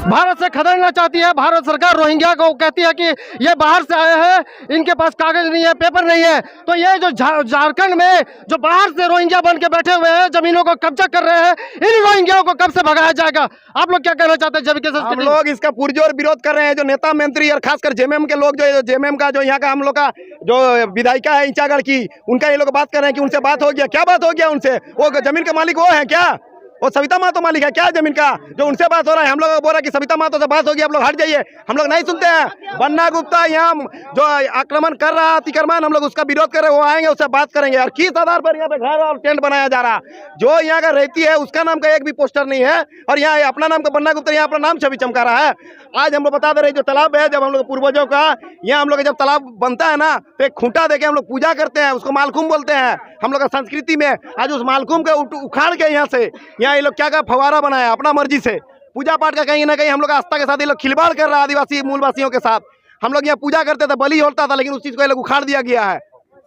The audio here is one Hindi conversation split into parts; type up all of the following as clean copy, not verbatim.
भारत से खदेड़ना चाहती है। भारत सरकार रोहिंग्या को कहती है कि ये बाहर से आए हैं, इनके पास कागज नहीं है, पेपर नहीं है। तो ये जो झारखंड में जो बाहर से रोहिंग्या बन के बैठे हुए हैं, जमीनों को कब्जा कर रहे हैं, इन रोहिंग्याओं को कब से भगाया जाएगा? आप लोग क्या कहना चाहते हैं? हम लोग इसका पुरजोर विरोध कर रहे हैं। जो नेता मंत्री और खासकर जेएमएम के लोग, जो जेएमएम का जो यहाँ का हम लोग का जो विधायिका है इंचागढ़ की, उनका ये लोग बात कर रहे हैं कि उनसे बात हो गया। क्या बात हो गया उनसे? वो जमीन के मालिक वो है क्या? वो सविता महतो मालिक है क्या जमीन का? जो उनसे बात हो रहा है, हम लोग बोल रहे हैं कि सविता महतो से बात होगी, आप लोग हट जाइए। हम लोग नहीं सुनते हैं। बन्ना गुप्ता यहाँ जो आक्रमण कर रहा है, अतिक्रमण, हम लोग उसका विरोध कर रहे हैं। वो आएंगे, उससे बात करेंगे। और किस आधार पर यहाँ पे घर और टेंट बनाया जा रहा? जो यहाँ का रहती है उसका नाम का एक भी पोस्टर नहीं है, और यहाँ अपना नाम का बन्ना गुप्ता यहाँ अपना नाम छवि चमका रहा है। आज हम लोग बता दे रहे हैं, जो तालाब है, जब हम लोग पूर्वजों का यहाँ हम लोग जब तालाब बनता है ना, तो एक खूंटा देके हम लोग पूजा करते हैं, उसको मालकुम बोलते हैं हम लोग का संस्कृति में। आज उस मालकुम को उखाड़ के यहाँ से यहाँ ये लोग क्या फवारा बनाया अपना मर्जी से। पूजा पाठ का कहीं ना कहीं हम लोग आस्था के साथ ये लोग खिलवाड़ कर रहा है आदिवासी मूलवासियों के साथ। हम लोग यहाँ पूजा करते थे, बलि होता था, लेकिन उस चीज को ये लोग उखाड़ दिया गया है।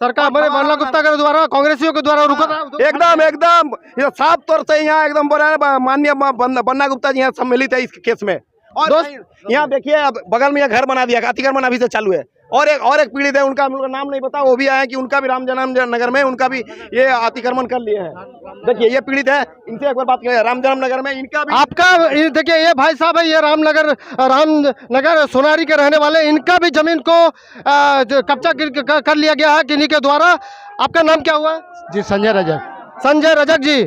सरकार बन्ना गुप्ता के द्वारा, कांग्रेसियों के द्वारा रुका था। एकदम साफ तौर से यहाँ एकदम बोल रहा है माननीय बन्ना गुप्ता जी यहाँ सम्मिलित है इस केस में। और यहाँ देखिए, अब बगल में यह घर बना दिया, अतिक्रमण अभी से चालू है। और एक पीड़ित है, उनका हम लोग नाम नहीं पता, वो भी आए कि उनका भी राम जन्म नगर में उनका भी ये अतिक्रमण कर लिए हैं। देखिए ये पीड़ित है, इनसे एक बार बात करें। राम जन्म नगर में इनका भी, आपका देखिए ये भाई साहब है, ये रामनगर सोनारी के रहने वाले, इनका भी जमीन को कब्जा कर लिया गया है किन्हीं के द्वारा। आपका नाम क्या हुआ? जी संजय रजक। संजय रजक जी,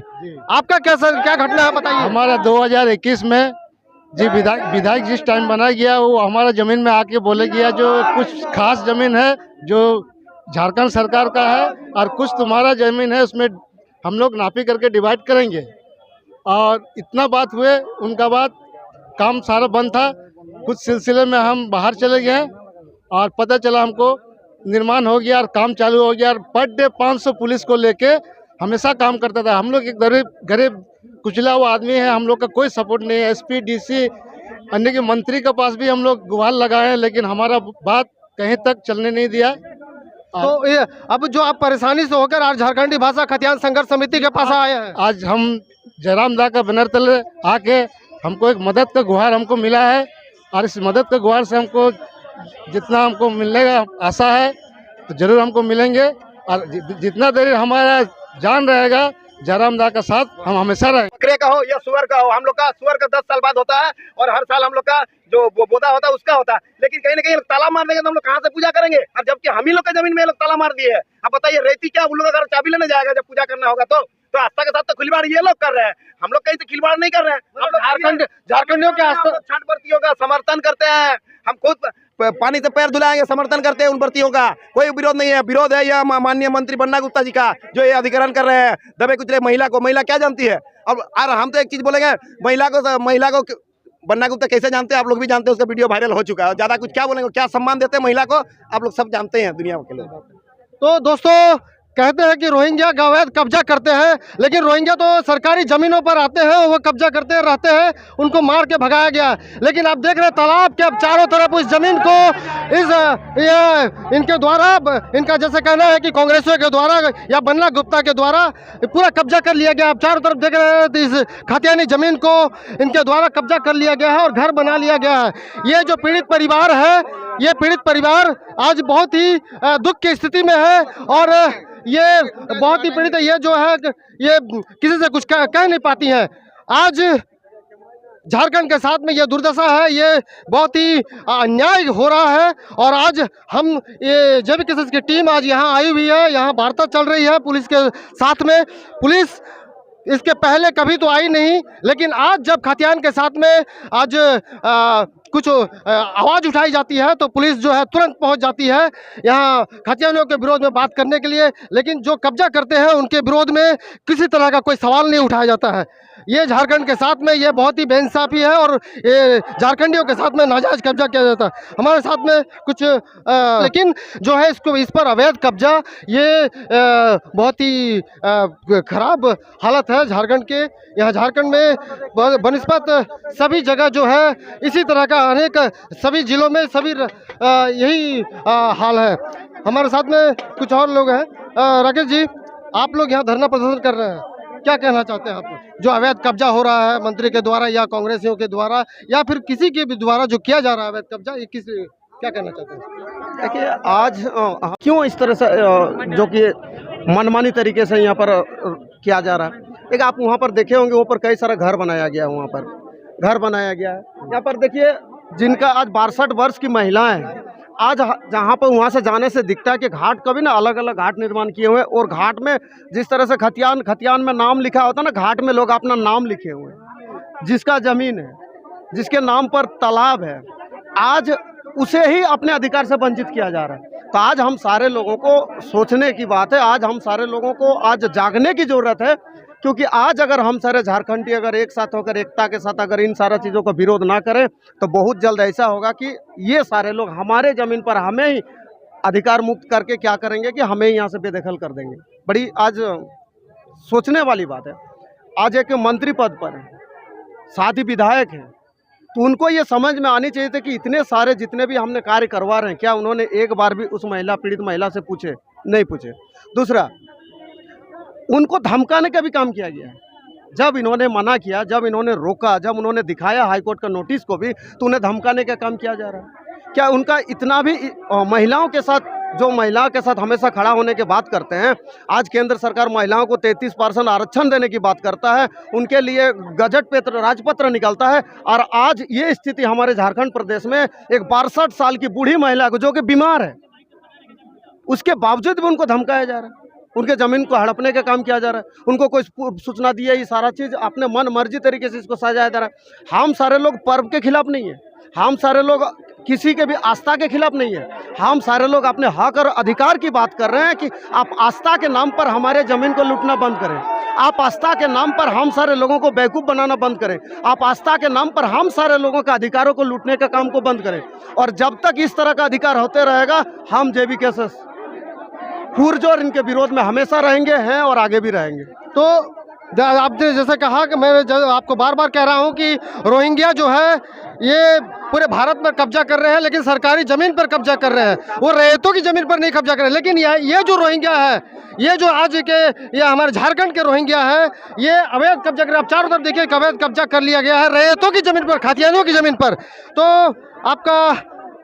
आपका क्या घटना है बताइए? हमारा 2021 में जी विधायक जिस टाइम बनाया गया, वो हमारा जमीन में आके बोले गया जो कुछ खास जमीन है जो झारखंड सरकार का है, और कुछ तुम्हारा जमीन है, उसमें हम लोग नापी करके डिवाइड करेंगे। और इतना बात हुए, उनका बात काम सारा बंद था। कुछ सिलसिले में हम बाहर चले गए और पता चला हमको निर्माण हो गया और काम चालू हो गया। और पर डे 500 पुलिस को लेके हमेशा काम करता था। हम लोग एक गरीब कुचला हुआ आदमी है, हम लोग का कोई सपोर्ट नहीं है। एसपी, डीसी, अन्य के मंत्री के पास भी हम लोग गुहार लगाए हैं, लेकिन हमारा बात कहीं तक चलने नहीं दिया। तो ये अब जो आप परेशानी से होकर आज झारखंडी भाषा खतियान संघर्ष समिति के पास आए हैं, आज हम जयराम दा का बैनर तले आके हमको एक मदद का गुहार हमको मिला है, और इस मदद के गुहार से हमको जितना हमको मिलने का आशा है तो जरूर हमको मिलेंगे। और जितना देर हमारा जान रहेगा, जयराम दा का साथ हम हमेशा रहेंगे। बकरे का हो या सुअर का हो, हम लोग का सुअर का 10 साल बाद होता है, और हर साल हम लोग का जो बोदा होता है उसका होता है। लेकिन कहीं ना कहीं ताला मार देंगे तो हम लोग कहाँ से पूजा करेंगे? और जबकि हम ही लोग का जमीन में लोग ताला मार दिए है। अब बताइए रहती क्या उन लोग अगर चाबी लेने जाएगा जब पूजा करना होगा तो आस्था के साथ तो खिलवाड़ ये लोग कर रहे हैं, हम लोग कहीं से खिलवाड़ नहीं कर रहे हैं। झारखंडियों के छठ व्रतियों का समर्थन करते हैं, हम खुद पानी से पैर धुलाएंगे, समर्थन करते हैं उन व्रतियों का। कोई विरोध नहीं है। विरोध है यह माननीय मंत्री बन्ना गुप्ता जी का, जो ये अधिग्रहण कर रहे हैं दबे कुचले महिला को। महिला क्या जानती है? और हम तो एक चीज बोलेंगे, महिला को बन्ना गुप्ता कैसे जानते हैं आप लोग भी जानते हैं, उसका वीडियो वायरल हो चुका है। ज्यादा कुछ क्या बोलेंगे, क्या सम्मान देते हैं महिला को, आप लोग सब जानते हैं, दुनिया के लोग। तो दोस्तों कहते हैं कि रोहिंग्या अवैध कब्जा करते हैं, लेकिन रोहिंग्या तो सरकारी जमीनों पर आते हैं, वो कब्जा करते रहते हैं, उनको मार के भगाया गया। लेकिन आप देख रहे हैं तालाब के अब चारों तरफ उस जमीन को इनके द्वारा, इनका जैसे कहना है कि कांग्रेसियों के द्वारा या बन्ना गुप्ता के द्वारा पूरा कब्जा कर लिया गया। आप चारों तरफ देख रहे हैं तो इस खतियानी जमीन को इनके द्वारा कब्जा कर लिया गया है और घर बना लिया गया है। ये जो पीड़ित परिवार है, ये पीड़ित परिवार आज बहुत ही दुख की स्थिति में है, और ये बहुत ही पीड़ित है। ये जो है ये किसी से कुछ कह नहीं पाती हैं। आज झारखंड के साथ में ये दुर्दशा है, ये बहुत ही अन्याय हो रहा है। और आज हम ये जब किसी की टीम आज यहाँ आई हुई है, यहाँ वार्ता चल रही है पुलिस के साथ में। पुलिस इसके पहले कभी तो आई नहीं, लेकिन आज जब खतियान के साथ में आज कुछ आवाज़ उठाई जाती है तो पुलिस जो है तुरंत पहुंच जाती है यहाँ खतियानियों के विरोध में बात करने के लिए। लेकिन जो कब्जा करते हैं उनके विरोध में किसी तरह का कोई सवाल नहीं उठाया जाता है। ये झारखंड के साथ में ये बहुत ही बेइंसाफी है, और ये झारखंडियों के साथ में नाजायज कब्जा किया जाता है। हमारे साथ में कुछ लेकिन जो है इस पर अवैध कब्जा, ये बहुत ही खराब हालत है झारखंड के। यहाँ झारखंड में बनिस्बत सभी जगह जो है इसी तरह का अनेक सभी जिलों में सभी यही हाल है। हमारे साथ में कुछ और लोग हैं। राकेश जी, आप लोग यहाँ धरना प्रदर्शन कर रहे हैं, क्या कहना चाहते हैं आप? जो अवैध कब्जा हो रहा है मंत्री के द्वारा या कांग्रेसियों के द्वारा या फिर किसी के भी द्वारा जो किया जा रहा है अवैध कब्जा, ये किस क्या कहना चाहते हैं? देखिए आज क्यों इस तरह से जो कि मनमानी तरीके से यहाँ पर किया जा रहा है। एक आप वहाँ पर देखे होंगे, वहाँ पर कई सारा घर बनाया गया है, वहाँ पर घर बनाया गया है। यहाँ पर देखिए जिनका आज 62 वर्ष की महिलाएं हैं, आज जहाँ पर वहाँ से जाने से दिखता है कि घाट का भी ना अलग अलग घाट निर्माण किए हुए हैं, और घाट में जिस तरह से खतियान में नाम लिखा होता है ना, घाट में लोग अपना नाम लिखे हुए हैं। जिसका ज़मीन है, जिसके नाम पर तालाब है, आज उसे ही अपने अधिकार से वंचित किया जा रहा है। तो आज हम सारे लोगों को सोचने की बात है, आज हम सारे लोगों को आज जागने की ज़रूरत है, क्योंकि आज अगर हम सारे झारखंडी अगर एक साथ होकर एकता के साथ अगर इन सारा चीज़ों का विरोध ना करें तो बहुत जल्द ऐसा होगा कि ये सारे लोग हमारे ज़मीन पर हमें ही अधिकार मुक्त करके क्या करेंगे कि हमें ही यहाँ से बेदखल कर देंगे। बड़ी आज सोचने वाली बात है। आज एक मंत्री पद पर है, साथ ही विधायक हैं, तो उनको ये समझ में आनी चाहिए थी कि इतने सारे जितने भी हमने कार्य करवा रहे हैं, क्या उन्होंने एक बार भी उस पीड़ित महिला से पूछे? नहीं पूछे। दूसरा, उनको धमकाने का भी काम किया गया है। जब इन्होंने मना किया, जब इन्होंने रोका, जब उन्होंने दिखाया हाईकोर्ट का नोटिस को भी, तो उन्हें धमकाने का काम किया जा रहा है। क्या उनका इतना भी महिलाओं के साथ, जो महिलाओं के साथ हमेशा खड़ा होने की बात करते हैं, आज केंद्र सरकार महिलाओं को 33% आरक्षण देने की बात करता है, उनके लिए गजट पे राजपत्र निकलता है, और आज ये स्थिति हमारे झारखंड प्रदेश में एक 62 साल की बूढ़ी महिला को जो कि बीमार है, उसके बावजूद भी उनको धमकाया जा रहा है, उनके ज़मीन को हड़पने का काम किया जा रहा है, उनको कोई सूचना दी है, ये सारा चीज़ अपने मन मर्जी तरीके से इसको सजाया जा रहा है। हम सारे लोग पर्व के खिलाफ नहीं है, हम सारे लोग किसी के भी आस्था के खिलाफ नहीं है, हम सारे लोग अपने हक और अधिकार की बात कर रहे हैं कि आप आस्था के नाम पर हमारे ज़मीन को लूटना बंद करें, आप आस्था के नाम पर हम सारे लोगों को बेवकूफ़ बनाना बंद करें, आप आस्था के नाम पर हम सारे लोगों के अधिकारों को लूटने का काम को बंद करें। और जब तक इस तरह का अधिकार होते रहेगा, हम JBK से पुरजोर इनके विरोध में हमेशा रहेंगे, हैं और आगे भी रहेंगे। तो आपने जैसे कहा कि मैं आपको बार बार कह रहा हूं कि रोहिंग्या जो है ये पूरे भारत में कब्जा कर रहे हैं, लेकिन सरकारी ज़मीन पर कब्जा कर रहे हैं, वो रैयतों की ज़मीन पर नहीं कब्जा कर रहे हैं। लेकिन ये जो रोहिंग्या है, ये जो आज के ये हमारे झारखंड के रोहिंग्या है, ये अवैध कब्जा कर, आप चारों तरफ देखिए अवैध कब्जा कर लिया गया है रैयतों की ज़मीन पर, खातियानों की ज़मीन पर। तो आपका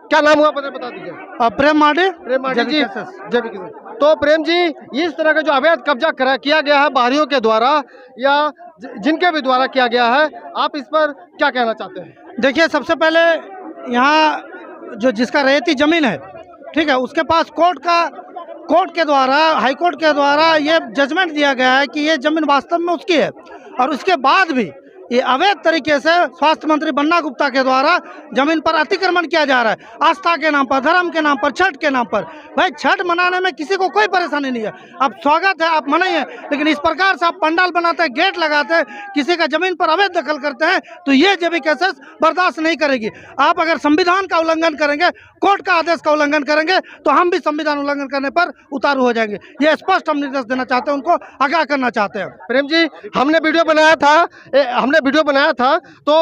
क्या नाम हुआ, बता दीजिए। प्रेम माडी जी, JBK। तो प्रेम जी, इस तरह का जो अवैध कब्जा किया गया है बाहरियों के द्वारा या जिनके भी द्वारा किया गया है, आप इस पर क्या कहना चाहते हैं? देखिए, सबसे पहले यहाँ जो जिसका रैयती ज़मीन है, ठीक है, उसके पास कोर्ट के द्वारा, हाई कोर्ट के द्वारा ये जजमेंट दिया गया है कि ये ज़मीन वास्तव में उसकी है, और उसके बाद भी ये अवैध तरीके से स्वास्थ्य मंत्री बन्ना गुप्ता के द्वारा जमीन पर अतिक्रमण किया जा रहा है, आस्था के नाम पर, धर्म के नाम पर, छठ के नाम पर। भाई, छठ मनाने में किसी को कोई परेशानी नहीं है, आप स्वागत है, आप मनाइए, लेकिन इस प्रकार से आप पंडाल बनाते हैं, गेट लगाते हैं, किसी का जमीन पर अवैध दखल करते हैं, तो ये JBK बर्दाश्त नहीं करेगी। आप अगर संविधान का उल्लंघन करेंगे, कोर्ट का आदेश का उल्लंघन करेंगे, तो हम भी संविधान उल्लंघन करने पर उतारू हो जाएंगे। ये स्पष्ट हम निर्देश देना चाहते हैं, उनको आगाह करना चाहते हैं। प्रेम जी, हमने वीडियो बनाया था तो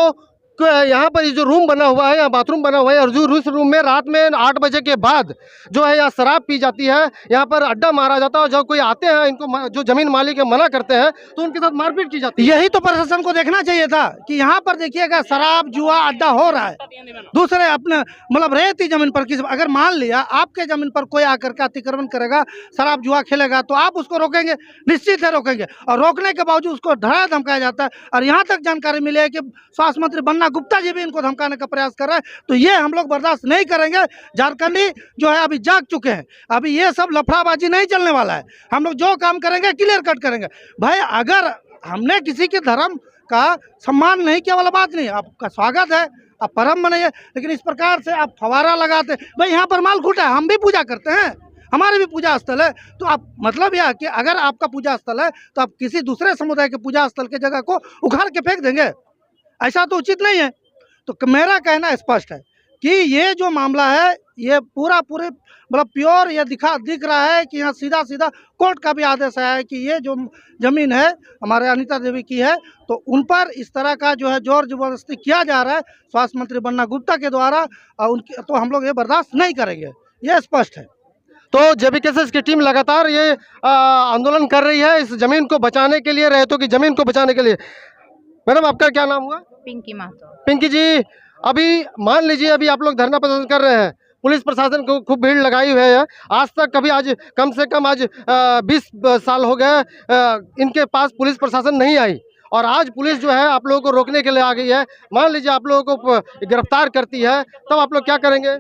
यहाँ पर जो रूम बना हुआ है, यहाँ बाथरूम बना हुआ है, और जो उस रूम में रात में 8 बजे के बाद जो है यहाँ शराब पी जाती है, यहाँ पर अड्डा मारा जाता है, और जब कोई आते हैं इनको जो जमीन मालिक है मना करते हैं तो उनके साथ मारपीट की जाती है। यही तो प्रशासन को देखना चाहिए था कि यहाँ पर देखिएगा शराब जुआ अड्डा हो रहा है, दूसरे अपने मतलब रैयती जमीन पर अगर मान लिया आपके जमीन पर कोई आकर के अतिक्रमण करेगा, शराब जुआ खेलेगा, तो आप उसको रोकेंगे? निश्चित है रोकेंगे, और रोकने के बावजूद उसको डराया धमकाया जाता है। और यहाँ तक जानकारी मिली है कि स्वास्थ्य मंत्री बन्ना गुप्ता जी भी इनको धमकाने का प्रयास कर रहे हैं, तो ये हम लोग बर्दाश्त नहीं करेंगे। झारखंडी जो है अभी जाग चुके हैं, अभी ये सब लफड़ाबाजी नहीं चलने वाला है। हम लोग जो काम करेंगे क्लियर कट करेंगे। भाई, अगर हमने किसी के धर्म का सम्मान नहीं किया वाला बात नहीं, आपका स्वागत है, आप परम बनाइए, लेकिन इस प्रकार से आप फवारा लगाते, भाई यहाँ पर माल खूटा है, हम भी पूजा करते हैं, हमारे भी पूजा स्थल है, तो आप मतलब यह कि अगर आपका पूजा स्थल है तो आप किसी दूसरे समुदाय के पूजा स्थल के जगह को उखाड़ के फेंक देंगे? ऐसा तो उचित नहीं है। तो मेरा कहना स्पष्ट है कि ये जो मामला है, ये पूरे मतलब प्योर ये दिख रहा है कि यहाँ सीधा कोर्ट का भी आदेश आया है कि ये जो ज़मीन है हमारे अनिता देवी की है, तो उन पर इस तरह का जो है जोर जबरदस्ती किया जा रहा है स्वास्थ्य मंत्री बन्ना गुप्ता के द्वारा, और उनकी तो हम लोग ये बर्दाश्त नहीं करेंगे, ये स्पष्ट है। तो जेबीकेएसएस की टीम लगातार ये आंदोलन कर रही है इस जमीन को बचाने के लिए, रैयतों की जमीन को बचाने के लिए। मैडम आपका क्या नाम हुआ? पिंकी महतो। पिंकी जी, अभी मान लीजिए अभी आप लोग धरना प्रदर्शन कर रहे हैं, पुलिस प्रशासन को खूब भीड़ लगाई हुई है, आज तक कभी आज कम से कम आज 20 साल हो गए इनके पास पुलिस प्रशासन नहीं आई, और आज पुलिस जो है आप लोगों को रोकने के लिए आ गई है। मान लीजिए आप लोगों को गिरफ्तार करती है, तब आप लोग क्या करेंगे?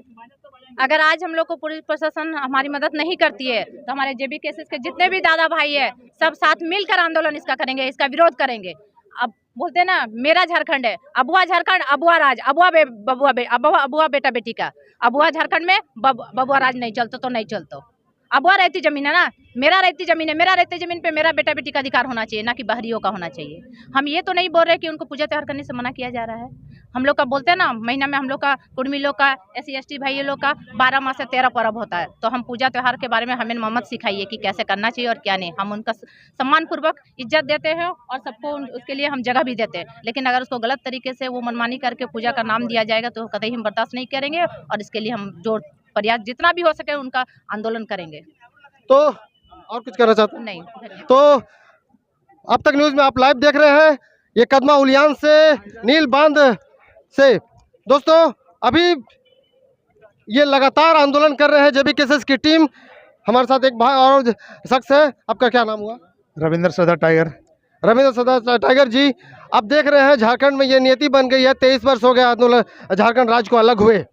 अगर आज हम लोग को पुलिस प्रशासन हमारी मदद नहीं करती है तो हमारे जेबीकेएसएस के जितने भी दादा भाई है सब साथ मिलकर आंदोलन इसका करेंगे, इसका विरोध करेंगे। अब बोलते ना मेरा झारखंड है, अबुआ झारखंड, अबुआ राज, अबुआ बेटा बेटी का, अबुआ झारखंड में बबुआ राज नहीं चलता तो नहीं चलता। अबुआ रहती जमीन है ना, मेरा रहती जमीन है, मेरा रहती जमीन पे मेरा बेटा बेटी का अधिकार होना चाहिए, ना कि बाहरियों का होना चाहिए। हम ये तो नहीं बोल रहे कि उनको पूजा त्योहार करने से मना किया जा रहा है। हम लोग का बोलते हैं ना, महीना में हम लोग का कुर्मी लोग का, SC ST भाई लोग का 12 माह से 13 पर्व होता है, तो हम पूजा त्योहार के बारे में हमें मत सिखाइए कि कैसे करना चाहिए और क्या नहीं। हम उनका सम्मान पूर्वक इज्जत देते हैं और सबको उसके लिए हम जगह भी देते हैं, लेकिन अगर उसको गलत तरीके से वो मनमानी करके पूजा का नाम दिया जाएगा तो कतई हम बर्दाश्त नहीं करेंगे, और इसके लिए हम जो प्रयास जितना भी हो सके उनका आंदोलन करेंगे। तो और कुछ कहना चाहते हैं? नहीं। तो अब तक न्यूज़ में आप लाइव देख रहे हैं, ये कदमा उलियान से, नील बांध से। दोस्तों अभी ये लगातार आंदोलन कर रहे हैं जेबीकेएसएस की टीम। हमारे साथ एक भाई और शख्स है, आपका क्या नाम हुआ? रविंद्र सदा टाइगर। रविंद्र सदा टाइगर जी, अब देख रहे हैं झारखंड में ये नीति बन गई है, 23 वर्ष हो गए आंदोलन, झारखंड राज्य को अलग हुए,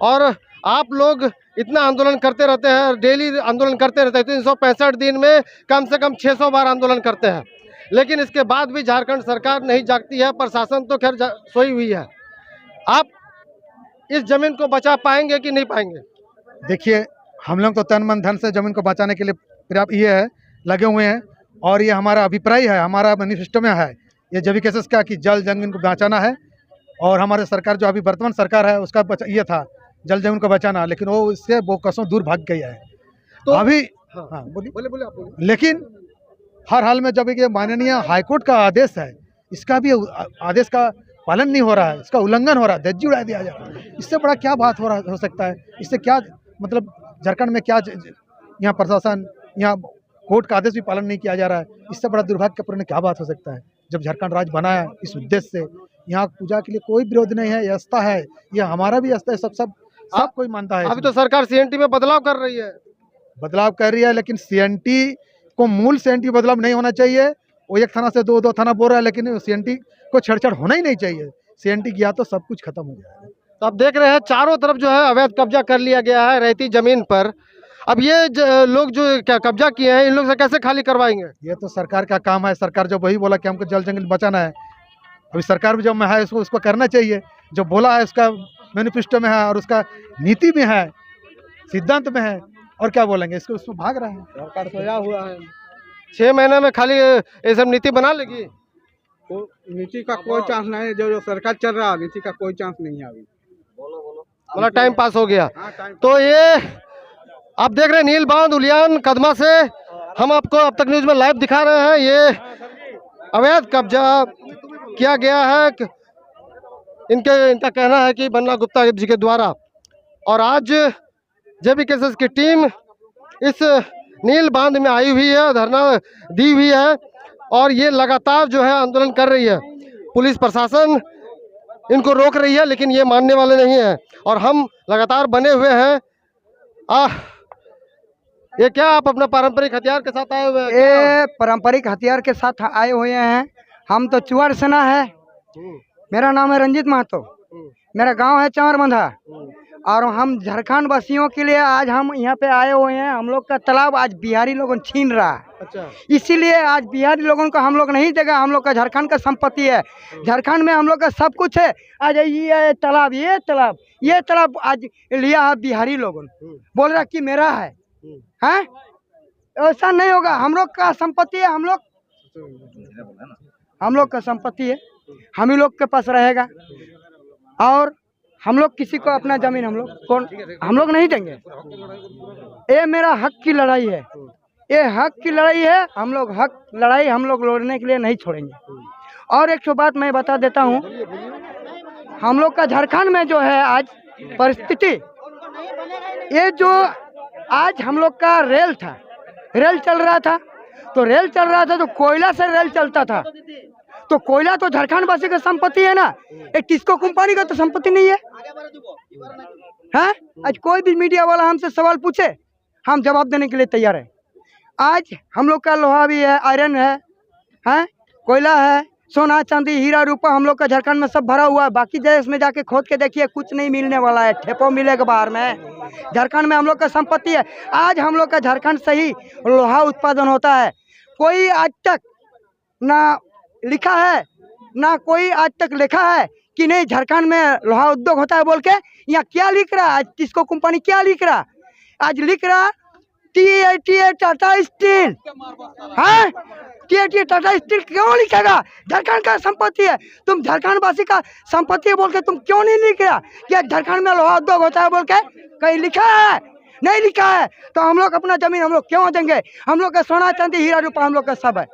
और आप लोग इतना आंदोलन करते रहते हैं, डेली आंदोलन करते रहते हैं, 365 दिन में कम से कम 600 बार आंदोलन करते हैं, लेकिन इसके बाद भी झारखंड सरकार नहीं जागती है, प्रशासन तो खैर सोई हुई है। आप इस जमीन को बचा पाएंगे कि नहीं पाएंगे? देखिए, हम लोग तो तन मन धन से जमीन को बचाने के लिए पर्याप्त ये है लगे हुए हैं, और ये हमारा अभिप्राय है, हमारा मैनिफेस्टो में है ये जेबीकेएसएस का कि जल जमीन को बचाना है। और हमारे सरकार जो अभी वर्तमान सरकार है उसका ये था जल जमीन को बचाना, लेकिन वो इससे वो कसों दूर भाग गई है। तो अभी हाँ बोलिए आप बोलिए। लेकिन हर हाल में जब ये माननीय हाईकोर्ट का आदेश है, इसका भी आदेश का पालन नहीं हो रहा है, इसका उल्लंघन हो रहा है, धज्जी उड़ा दिया जा रहा है। इससे बड़ा क्या बात हो सकता है? इससे क्या मतलब झारखंड में क्या यहाँ प्रशासन, यहाँ कोर्ट का आदेश भी पालन नहीं किया जा रहा है, इससे बड़ा दुर्भाग्यपूर्ण क्या बात हो सकता है? जब झारखंड राज्य बना है इस उद्देश्य से, यहाँ पूजा के लिए कोई विरोध नहीं है, ये आस्था है, ये हमारा भी आस्था है, सब कोई मानता है। अभी तो सरकार CNT में बदलाव कर रही है, बदलाव कर रही है, लेकिन CNT को मूल CNT बदलाव नहीं होना चाहिए। वो एक थाना से दो थाना बोल रहा है, लेकिन CNT को छेड़छाड़ होना ही नहीं चाहिए। CNT किया तो सब कुछ खत्म हो जाएगा। तो आप देख रहे हैं चारों तरफ जो है अवैध कब्जा कर लिया गया है रहती जमीन पर। अब ये लोग जो क्या कब्जा किए हैं, इन लोग से कैसे खाली करवाएंगे? ये तो सरकार का काम है। सरकार जो वही बोला कि हमको जल जंगल बचाना है, अभी सरकार भी जो में है उसको करना चाहिए। जो बोला है उसका मैनिफेस्टो में है और उसका नीति में है, सिद्धांत में है, और क्या बोलेंगे? इसको उसमें भाग रहे हैं। सरकार सोया हुआ है, 6 महीने में खाली ये सब नीति बना लेगी। तो नीति का कोई चांस नहीं है, जो सरकार चल रहा है नीति का कोई चांस नहीं है अभी। मतलब टाइम पास हो गया। तो ये आप देख रहे हैं नील बांध उलियान कदमा से, हम आपको अब तक न्यूज में लाइव दिखा रहे हैं। ये अवैध कब्जा किया गया है, इनका कहना है कि बन्ना गुप्ता जी के द्वारा, और आज जेबीकेएसएस की टीम इस नील बांध में आई हुई है, धरना दी हुई है, और ये लगातार जो है आंदोलन कर रही है। पुलिस प्रशासन इनको रोक रही है, लेकिन ये मानने वाले नहीं है, और हम लगातार बने हुए हैं। ये क्या आप अपना पारंपरिक हथियार के साथ आए हुए हैं? ये पारंपरिक हथियार के साथ आए हुए हैं। हम तो चुआर सेना है। मेरा नाम है रंजीत महतो, मेरा गांव है चंवरबंधा, और हम झारखंड वासियों के लिए आज हम यहाँ पे आए हुए हैं। हम लोग का तालाब आज बिहारी लोगों छीन रहा है। अच्छा, इसीलिए इसीलिए आज बिहारी लोगों को हम लोग नहीं देगा। हम लोग का झारखंड का संपत्ति है, झारखंड में हम लोग का सब कुछ है। आज ये तालाब आज लिया है बिहारी लोगों, बोल रहा कि मेरा है। हैं? ऐसा नहीं होगा। हम लोग का संपत्ति है, हम लोग का संपत्ति है, हम ही लोग के पास रहेगा, और हम लोग किसी को अपना जमीन हम लोग नहीं देंगे। ये मेरा हक की लड़ाई है, ये हक की लड़ाई है। हम लोग लड़ाई लड़ने के लिए नहीं छोड़ेंगे। और एक बात मैं बता देता हूँ, हम लोग का झारखंड में जो है आज परिस्थिति, ये जो आज हम लोग का रेल था, रेल चल रहा था, तो रेल चल रहा था तो कोयला से रेल चलता था, तो कोयला तो झारखंड वासी का संपत्ति है ना, एक टिस्को कंपनी का तो संपत्ति नहीं है। हैं? आज कोई भी मीडिया वाला हमसे सवाल पूछे, हम जवाब देने के लिए तैयार है। आज हम लोग का लोहा भी है, आयरन है, हैं? कोयला है, सोना चांदी हीरा रूपा हम लोग का झारखंड में सब भरा हुआ है। बाकी देश में जाके खोद के देखिए, कुछ नहीं मिलने वाला है, ठेपो मिलेगा बाहर में। झारखंड में हम लोग का संपत्ति है। आज हम लोग का झारखंड से ही लोहा उत्पादन होता है। कोई आज तक ना लिखा है, ना कोई आज तक लिखा है कि नहीं झारखंड में लोहा उद्योग होता है बोल के। यहाँ क्या लिख रहा है आज, किसको कंपनी क्या लिख रहा, आज लिख रहा TATA टाटा स्टील। हाँ, TATA टाटा स्टील क्यों लिखेगा? झारखंड का संपत्ति है। तुम झारखंड वासी का संपत्ति है बोल के तुम क्यों नहीं लिख रहा कि झारखंड में लोहा उद्योग होता है बोल के? कहीं लिखा है? नहीं लिखा है। तो हम लोग अपना जमीन हम लोग क्यों देंगे? हम लोग का सोना चांदी हीरा रूपा हम लोग का सब है,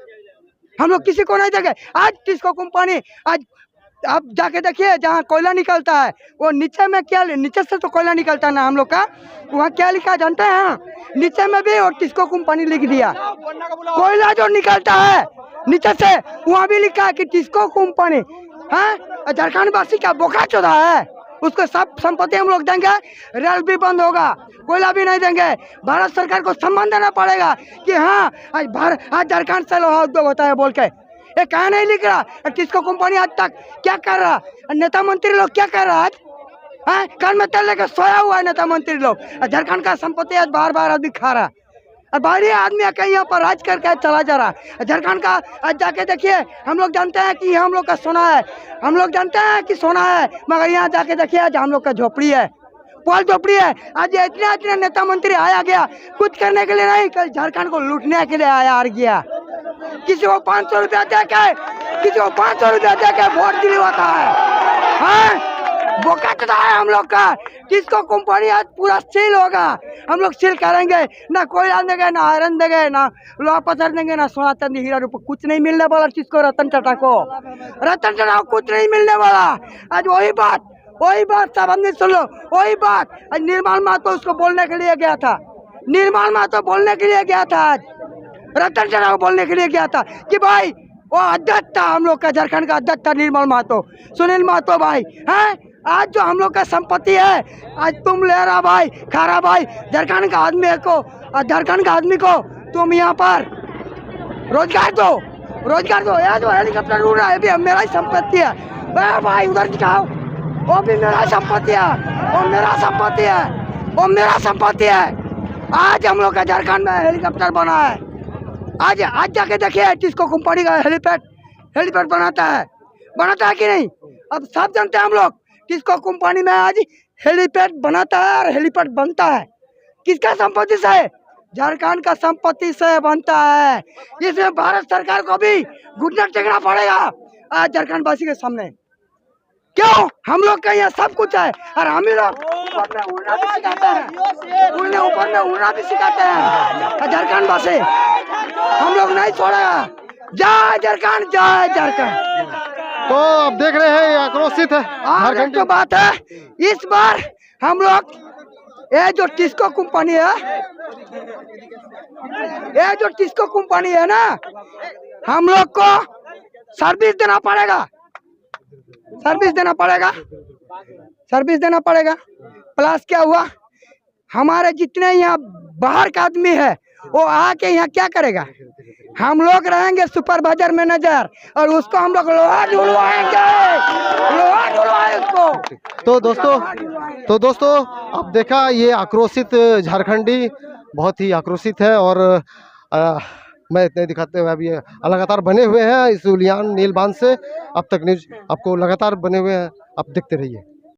हम लोग किसी को नहीं देंगे। आज टिस्को कंपनी, आज आप जाके देखिए जहाँ कोयला निकलता है वो नीचे में क्या, नीचे से तो कोयला निकलता है ना हम लोग का, वहाँ क्या लिखा जानते हैं? नीचे में भी और टिस्को कंपनी लिख दिया। कोयला जो निकलता है नीचे से वहाँ भी लिखा है कि टिस्को कंपनी। हाँ, झारखंड वासी का बोखा चौधा है, उसको सब संपत्ति हम लोग देंगे। रेल भी बंद होगा, कोयला भी नहीं देंगे। भारत सरकार को सम्मान देना पड़ेगा कि हाँ आज झारखंड से लोहा उद्योग होता है बोल के। ये कहाँ नहीं लिख रहा? किसको कंपनी आज तक क्या कर रहा? नेता मंत्री लोग क्या कर रहा? आज कान में तेल लेकर सोया हुआ है नेता मंत्री लोग। झारखंड का संपत्ति आज बार बार आदमी खा रहा, और बाहरी आदमी आके यहाँ पर राज करके चला जा रहा। झारखंड का आज जाके देखिए, हम लोग जानते हैं कि हम लोग का सोना है, हम लोग जानते हैं कि सोना है, मगर यहाँ जाके देखिए आज हम लोग का झोपड़ी है, पॉल झोपड़ी है। आज इतना नेता मंत्री आया गया कुछ करने के लिए नहीं, कल झारखंड को लूटने के लिए आया और गया। किसी को 500 रुपया दे के, किसी को 500 रुपया दे के वोट दिलवाता है। हाँ, बोका चढ़ा है हम लोग का। किसको कंपनी आज पूरा सील होगा, हम लोग सील करेंगे। ना कोयला देंगे, ना आयरन देंगे, ना लोहा पत्थर देंगे, ना सोना चांदी हीरा रूपा, कुछ नहीं मिलने वाला। किसको? रतन टाटा को, रतन टाटा को कुछ नहीं मिलने वाला। आज वही बात सब हमने सुन लो, वही बात। आज निर्मल महतो उसको बोलने के लिए गया था, निर्मल महतो बोलने के लिए गया था, आज रतन टाटा को बोलने के लिए गया था कि भाई वो अध्यक्ष था हम लोग का, झारखंड का अध्यक्ष था निर्मल महतो, सुनील महतो भाई। हैं, आज जो हम लोग का संपत्ति है, आज तुम ले रहा भाई, खा रहा भाई झारखंड का आदमी को, झारखंड का आदमी को तुम यहाँ पर रोजगार दो, रोजगार दो। यार जो हेलीकॉप्टर उड़ रहा है भी मेरा ही संपत्ति है भाई, उधर दिखाओ, वो भी मेरा संपत्ति है, वो मेरा संपत्ति है, वो मेरा संपत्ति है। आज हम लोग का झारखंड में हेलीकॉप्टर बना है। आज जाके देखिए किसको कंपनी का हेलीपैड बनाता है कि नहीं? अब सब जानते हैं हम लोग किसको कंपनी में आज हेलीपैड बनाता है और हेलीपैड बनता है। किसका संपत्ति से? झारखंड का संपत्ति से बनता है। इसमें भारत सरकार को भी घुटना टेकना पड़ेगा आज झारखंड वासी के सामने। क्यों? हम लोग का यहाँ सब कुछ है, और हम ही लोग ऊपर में उड़ना भी सिखाते हैं, ऊपर में उड़ना भी सिखाते हैं। झारखंड वासी हम लोग नहीं छोड़ेगा। जय झारखंड, जय झारखंड। तो आप देख रहे हैं आक्रोशित है झारखंड की बात है। इस बार हम लोग ये जो टिस्को कंपनी है, ये जो टिस्को कंपनी है ना, हम लोग को सर्विस देना पड़ेगा, सर्विस देना पड़ेगा, सर्विस देना पड़ेगा। प्लस क्या हुआ, हमारे जितने यहाँ बाहर का आदमी है वो आके यहाँ क्या करेगा? हम लोग रहेंगे सुपरवाइजर मैनेजर, और उसको हम लोग लोहा ढुलवाएंगे, लोहा ढुलवाएंगे उसको। तो दोस्तों आप देखा, ये आक्रोशित झारखंडी बहुत ही आक्रोशित है, और मैं इतने दिखाते हुए अभी लगातार बने हुए हैं इस उलियान नील बांध से। अब तक न्यूज आपको लगातार बने हुए हैं, आप देखते रहिए।